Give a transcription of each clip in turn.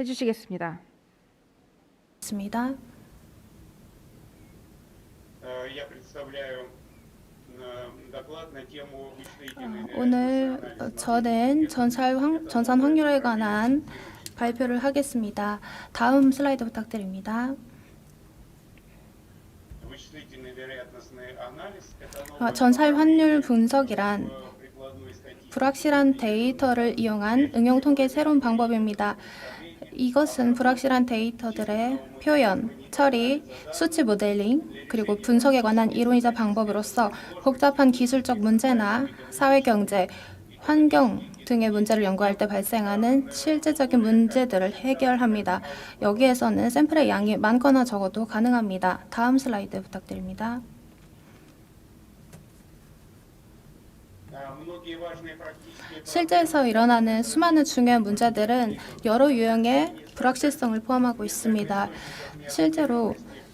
해주시겠습니다. 있습니다. 오늘 저는 전산 확률에 관한 발표를 하겠습니다. 다음 슬라이드 부탁드립니다. 전살 확률 분석이란 불확실한 데이터를 이용한 응용 통계 새로운 방법입니다. 이것은 불확실한 데이터들의 표현, 처리, 수치 모델링, 그리고 분석에 관한 이론이자 방법으로서 복잡한 기술적 문제나 사회, 경제, 환경 등의 문제를 연구할 때 발생하는 실제적인 문제들을 해결합니다. 여기에서는 샘플의 양이 많거나 적어도 가능합니다. 다음 슬라이드 부탁드립니다. 실제에서 일어나는 수많은 중요한 문제들은 여러 유형의 불확실성을 포함하고 있습니다. 실제로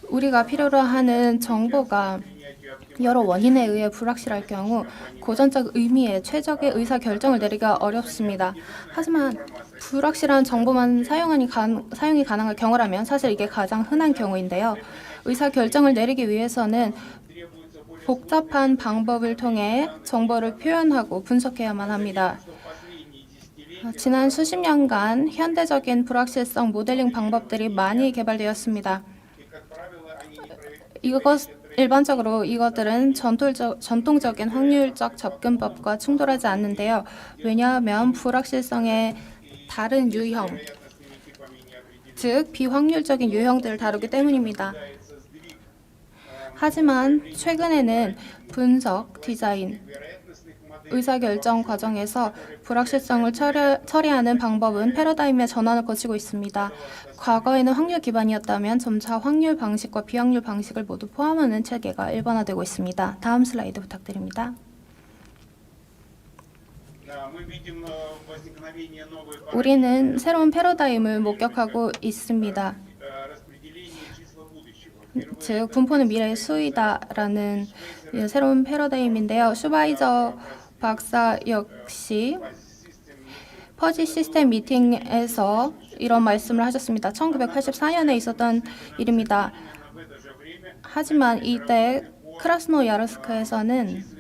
우리가 필요로 하는 정보가 여러 원인에 의해 불확실할 경우 고전적 의미의 최적의 의사결정을 내리기가 어렵습니다. 하지만 불확실한 정보만 사용이 가능한 경우라면 사실 이게 가장 흔한 경우인데요. 의사결정을 내리기 위해서는 복잡한 방법을 통해 정보를 표현하고 분석해야만 합니다. 지난 수십 년간 현대적인 불확실성 모델링 방법들이 많이 개발되었습니다. 일반적으로 이것들은 전통적인 확률적 접근법과 충돌하지 않는데요. 왜냐하면 불확실성의 다른 유형, 즉 비확률적인 유형들을 다루기 때문입니다. 하지만 최근에는 분석, 디자인, 의사결정 과정에서 불확실성을 처리하는 방법은 패러다임의 전환을 거치고 있습니다. 과거에는 확률 기반이었다면 점차 확률 방식과 비확률 방식을 모두 포함하는 체계가 일반화되고 있습니다. 다음 슬라이드 부탁드립니다. 우리는 새로운 패러다임을 목격하고 있습니다. 즉 분포는 미래의 수이다라는 새로운 패러다임인데요. 슈바이저 박사 역시 퍼지 시스템 미팅에서 이런 말씀을 하셨습니다. 1984년에 있었던 일입니다. 하지만 이때 크라스노야르스크에서는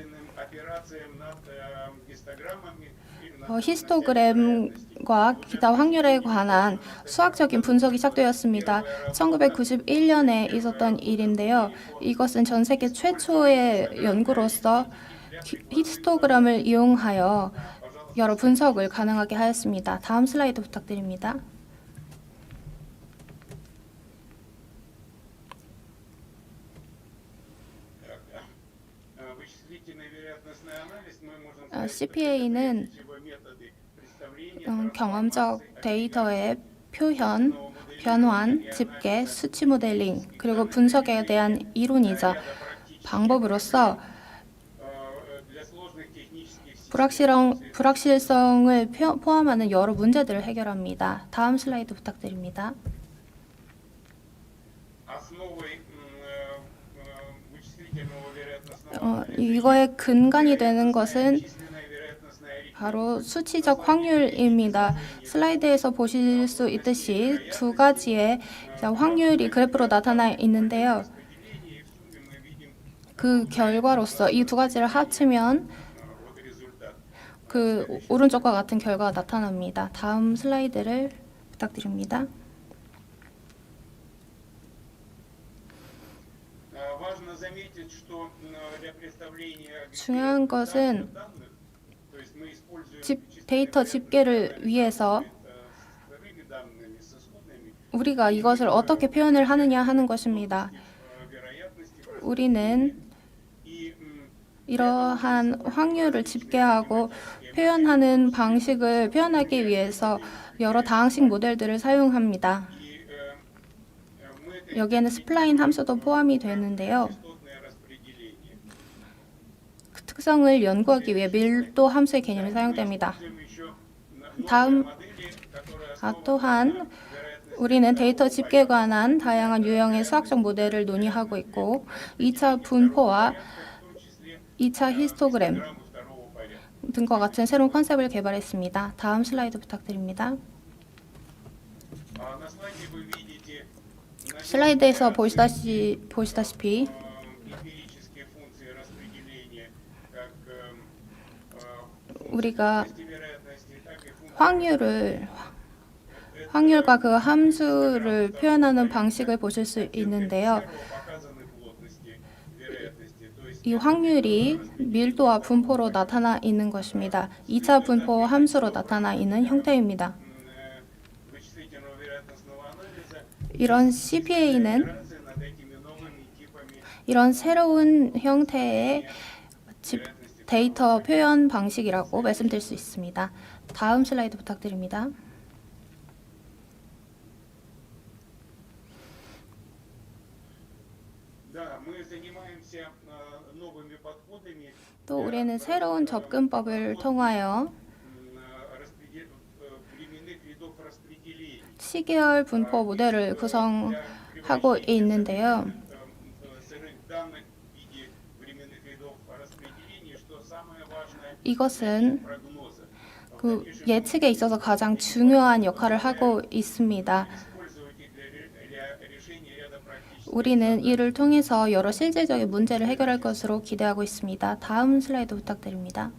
히스토그램과 기타 확률에 관한 수학적인 분석이 시작되었습니다. 1991년에 있었던 일인데요. 이것은 전 세계 최초의 연구로서 히스토그램을 이용하여 여러 분석을 가능하게 하였습니다. 다음 슬라이드 부탁드립니다. CPA는 경험적 데이터의 표현, 변환, 집계, 수치 모델링, 그리고 분석에 대한 이론이자 방법으로서 불확실성을 포함하는 여러 문제들을 해결합니다. 다음 슬라이드 부탁드립니다. 이거의 근간이 되는 것은 바로 수치적 확률입니다. 슬라이드에서 보실 수 있듯이 두 가지의 확률이 그래프로 나타나 있는데요. 그 결과로서 이 두 가지를 합치면 그 오른쪽과 같은 결과가 나타납니다. 다음 슬라이드를 부탁드립니다. 중요한 것은 데이터 집계를 위해서 우리가 이것을 어떻게 표현을 하느냐 하는 것입니다. 우리는 이러한 확률을 집계하고 표현하는 방식을 표현하기 위해서 여러 다항식 모델들을 사용합니다. 여기에는 스플라인 함수도 포함이 되는데요. 그 특성을 연구하기 위해 밀도 함수의 개념이 사용됩니다. 또한 우리는 데이터 집계에 관한 다양한 유형의 수학적 모델을 논의하고 있고 2차 분포와 2차 히스토그램 등과 같은 새로운 컨셉을 개발했습니다. 다음 슬라이드 부탁드립니다. На слайде вы видите 슬라이드에서 보시다시피 эмпирические функции распределения, как 우리가 функции вероятности, так и функции. 확률과 그 함수를 표현하는 방식을 보실 수 있는데요. Показаны плотности вероятности, то есть 이 확률이 밀도와 분포로 나타나 있는 것입니다. 2차 분포 함수로 나타나 있는 형태입니다. вычислительного вероятностного анализа 이런 CPA는 операции над этими новыми типами 이런 새로운 형태의 데이터 표현 방식이라고 말씀드릴 수 있습니다. 다음 슬라이드 부탁드립니다. Да, мы занимаемся новыми подходами 또 우리는 새로운 접근법을 통하여 временных видов распределения. 시계열 분포 모델을 구성하고 있는데요. Сырых данных в виде временных видов распределения, что самое важное, 이것은 прогнозы. 그 예측에 있어서 가장 중요한 역할을 하고 있습니다. Использовать их для решения ряда практических. 우리는 이를 통해서 여러 실질적인 문제를 해결할 것으로 기대하고 있습니다. 다음 슬라이드 부탁드립니다.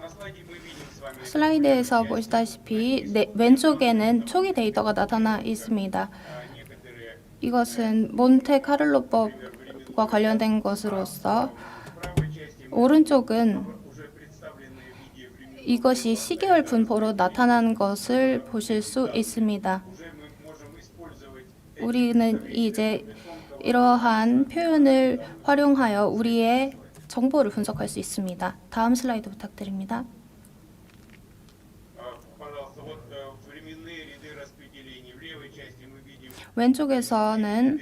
На слайде мы видим с вами 슬라이드에서 보시다시피 왼쪽에는 초기 데이터가 나타나 있습니다. некоторые 이것은 몬테카를로법과 관련된 것으로서 в правой части 오른쪽은 уже представленные в виде временных. 이것이 시계열 분포로 나타난 것을 보실 수 있습니다. Уже мы можем использовать 우리는 이제 이러한 표현을 활용하여 우리의 정보를 분석할 수 있습니다. 다음 슬라이드 부탁드립니다. Пожалуйста, вот временные ряды распределения. В левой части мы видим 왼쪽에서는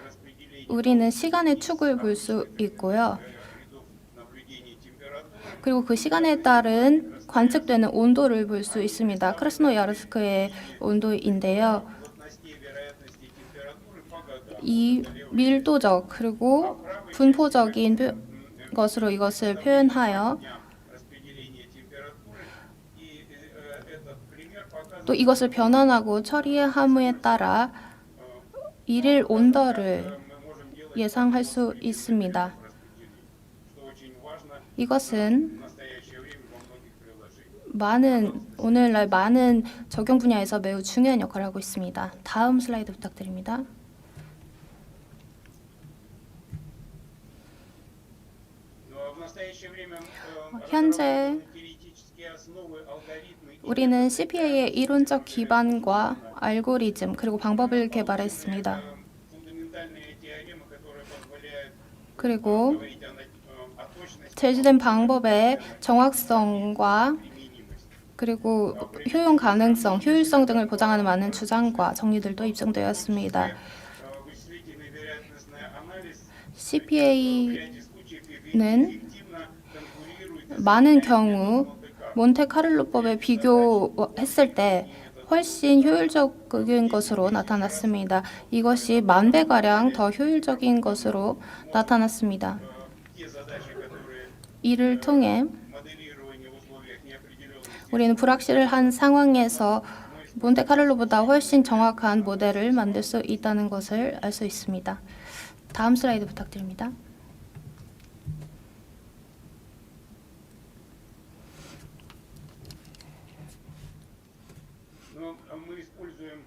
распределение 우리는 시간의 축을 볼 수 있고요. рядов наблюдений температуры. 그리고 그 시간에 따른 관측되는 온도를 볼 수 있습니다. 크라스노야르스크의 온도인데요. Плотностей вероятности температуры по годам. 이 밀도적 그리고 분포적인 것으로 이것을 표현하여 Распределение температуры. И этот пример показывает, 또 이것을 변환하고 처리함에 따라 일일 온도를 мы можем делать 예상할 수 있습니다. распределение, что очень важно 이것은 в настоящее время во многих приложениях. 오늘날 많은 적용 분야에서 매우 중요한 역할을 하고 있습니다. 다음 슬라이드 부탁드립니다. Но в настоящее время 현재 разработаны теоретические основы, алгоритмы и 우리는 CPA의 이론적 기반과 알고리즘 그리고 방법을 개발했습니다. фундаментальные теоремы, которые позволяют 그리고 говорить о точности 제시된 방법의 정확성과 그리고 효용 가능성, 효율성 등을 보장하는 많은 주장과 정리들도 입증되었습니다. вычислительный вероятностный анализ в CPA는 ряде случаев эффективно конкурирует 많은 경우 몬테카를로법에 비교했을 때 훨씬 효율적인 것으로 나타났습니다. 이것이 10,000배가량 더 효율적인 것으로 나타났습니다. те задачи, которые 이를 통해 моделирование в условиях неопределенности 우리는 불확실한 상황에서 몬테카를로보다 훨씬 정확한 모델을 만들 수 있다는 것을 알 수 있습니다. 다음 슬라이드 부탁드립니다. Но мы используем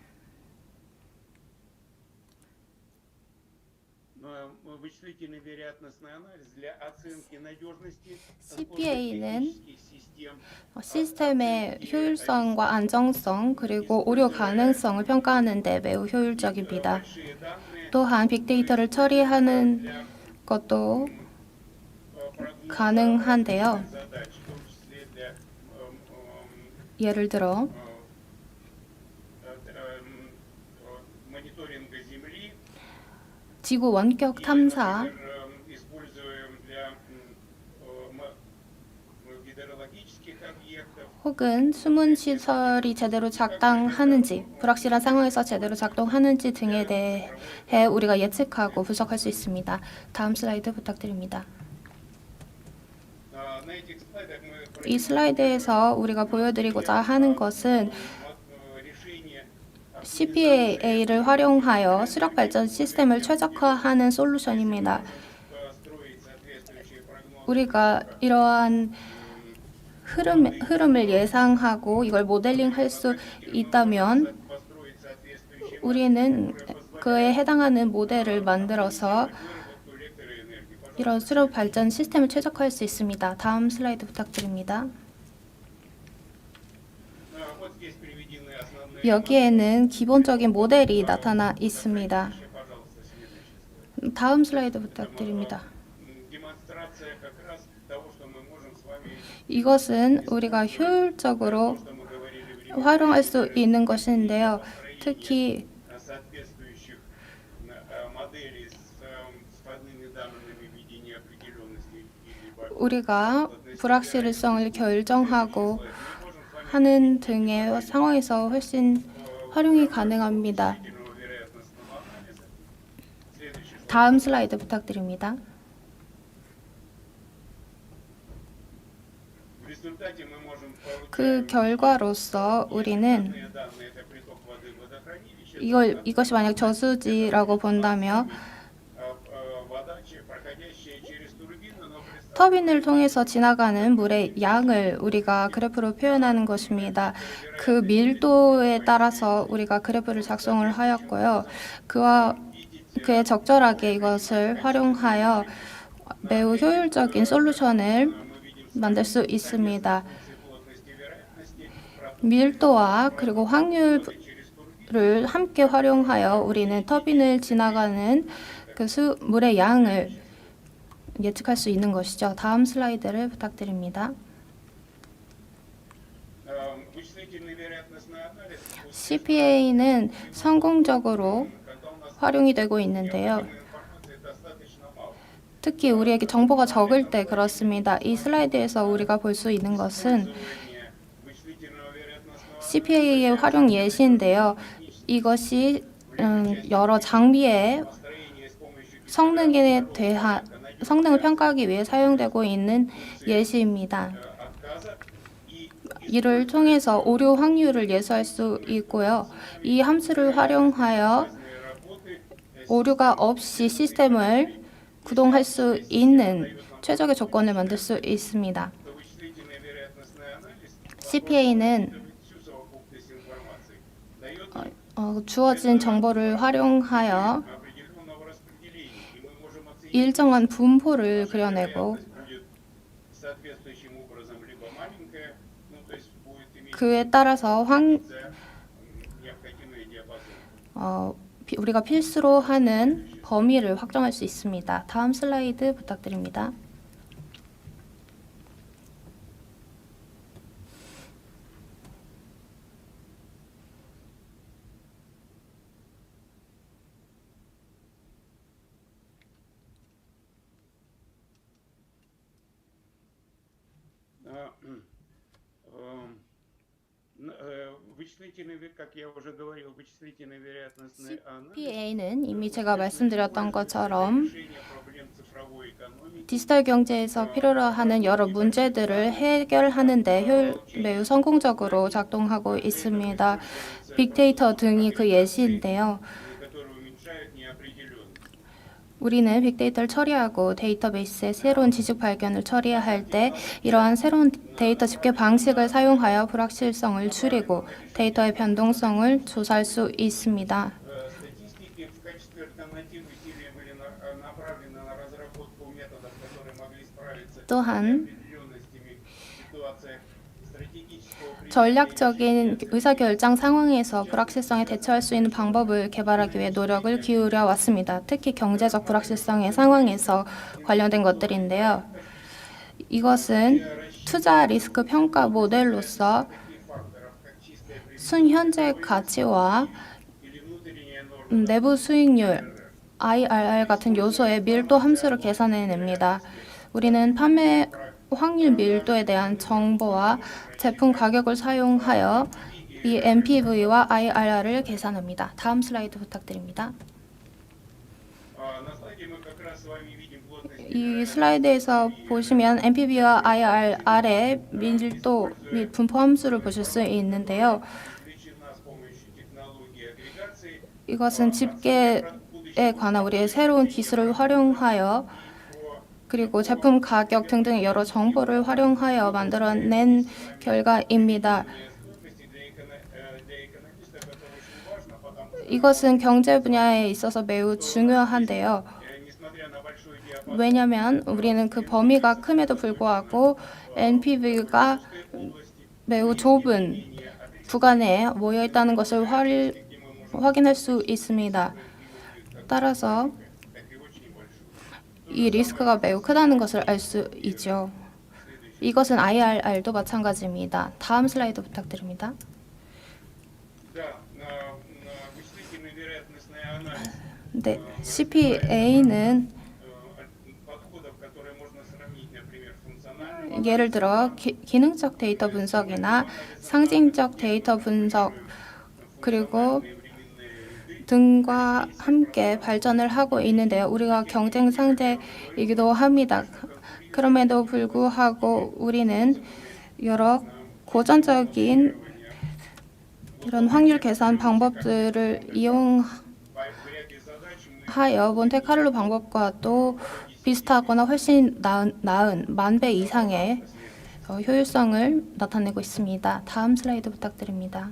вычислительный вероятностный анализ для оценки надежности CPA는 технических систем. 시스템의 효율성과 안정성 그리고 오류 가능성을 평가하는 데 매우 효율적입니다. Большие данные 또한 빅데이터를 처리하는 것도 가능한데요. задач, в том числе для 예를 들어 мониторинга Земли, 지구 원격 탐사 используем для гидрологических объектов. 혹은 수문 시설이 제대로 작동하는지, 불확실한 상황에서 제대로 작동하는지 등에 대해 우리가 예측하고 분석할 수 있습니다. 다음 슬라이드 부탁드립니다. На этих слайдах мы 이 슬라이드에서 우리가 보여드리고자 하는 것은 CPA를 활용하여 수력 발전 시스템을 최적화하는 솔루션입니다. 우리가 이러한 흐름을 예상하고 이걸 모델링할 수 있다면 우리는 그에 해당하는 모델을 만들어서 이런 수력 발전 시스템을 최적화할 수 있습니다. 다음 슬라이드 부탁드립니다. 여기에는 기본적인 모델이 나타나 있습니다. 다음 슬라이드 부탁드립니다. 이것은 우리가 효율적으로 활용할 수 있는 것인데요. 특히 우리가 불확실성을 결정하고 하는 등의 상황에서 훨씬 활용이 가능합니다. 다음 슬라이드 부탁드립니다. 그 결과로서 우리는 이것이 만약 저수지라고 본다면 터빈을 통해서 지나가는 물의 양을 우리가 그래프로 표현하는 것입니다. 그 밀도에 따라서 우리가 그래프를 작성을 하였고요. 그에 적절하게 이것을 활용하여 매우 효율적인 솔루션을 만들 수 있습니다. 밀도와 그리고 확률을 함께 활용하여 우리는 터빈을 지나가는 그 물의 양을 예측할 수 있는 것이죠. 다음 슬라이드를 부탁드립니다. CPA는 성공적으로 활용이 되고 있는데요. 특히 우리에게 정보가 적을 때 그렇습니다. 이 슬라이드에서 우리가 볼 수 있는 것은 CPA의 활용 예시인데요. 이것이 여러 장비의 성능을 평가하기 위해 사용되고 있는 예시입니다. 이를 통해서 오류 확률을 예수할 수 있고요. 이 함수를 활용하여 오류가 없이 시스템을 구동할 수 있는 최적의 조건을 만들 수 있습니다. CPA는 주어진 정보를 활용하여 일정한 분포를 그려내고 그에 따라서 우리가 필수로 하는 범위를 확정할 수 있습니다. 다음 슬라이드 부탁드립니다. CPA는 이미 제가 말씀드렸던 것처럼 디지털 경제에서 필요로 하는 여러 문제들을 해결하는 데 매우 성공적으로 작동하고 있습니다. 빅데이터 등이 그 예시인데요. 우리는 빅데이터를 처리하고 데이터베이스의 새로운 지식 발견을 처리할 때 이러한 새로운 데이터 집계 방식을 사용하여 불확실성을 줄이고 데이터의 변동성을 조사할 수 있습니다. 또한 전략적인 의사결정 상황에서 불확실성에 대처할 수 있는 방법을 개발하기 위해 노력을 기울여 왔습니다. 특히 경제적 불확실성의 상황에서 관련된 것들인데요. 이것은 투자 리스크 평가 모델로서 순현재 가치와 내부 수익률, IRR 같은 요소의 밀도 함수를 계산해냅니다. 우리는 판매 확률 밀도에 대한 정보와 제품 가격을 사용하여 이 NPV와 IRR을 계산합니다. 다음 슬라이드 부탁드립니다. 이 슬라이드에서 보시면 NPV와 IRR의 밀도 및 분포 함수를 보실 수 있는데요. 이것은 집계에 관한 우리의 새로운 기술을 활용하여 그리고 제품 가격 등등의 여러 정보를 활용하여 만들어낸 결과입니다. 이것은 경제 분야에 있어서 매우 중요한데요. 왜냐하면 우리는 그 범위가 큼에도 불구하고 NPV가 매우 좁은 구간에 모여 있다는 것을 확인할 수 있습니다. 따라서 이 리스크가 매우 크다는 것을 알 수 있죠. 이것은 IRR도 마찬가지입니다. 다음 슬라이드 부탁드립니다. 네, CPA는 예를 들어 기능적 데이터 분석이나 상징적 데이터 분석 그리고 등과 함께 발전을 하고 있는데요. 우리가 경쟁 상대이기도 합니다. 그럼에도 불구하고 우리는 여러 고전적인 이런 확률 계산 방법들을 이용하여 몬테카를로 방법과 또 비슷하거나 훨씬 나은 10,000배 이상의 효율성을 나타내고 있습니다. 다음 슬라이드 부탁드립니다.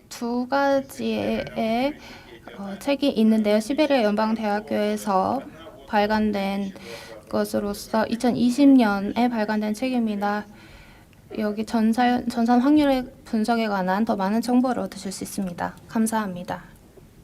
두 가지의 책이 있는데요. 시베리아 연방대학교에서 발간된 것으로서 2020년에 발간된 책입니다. 여기 전산 확률의 분석에 관한 더 많은 정보를 얻으실 수 있습니다. 감사합니다.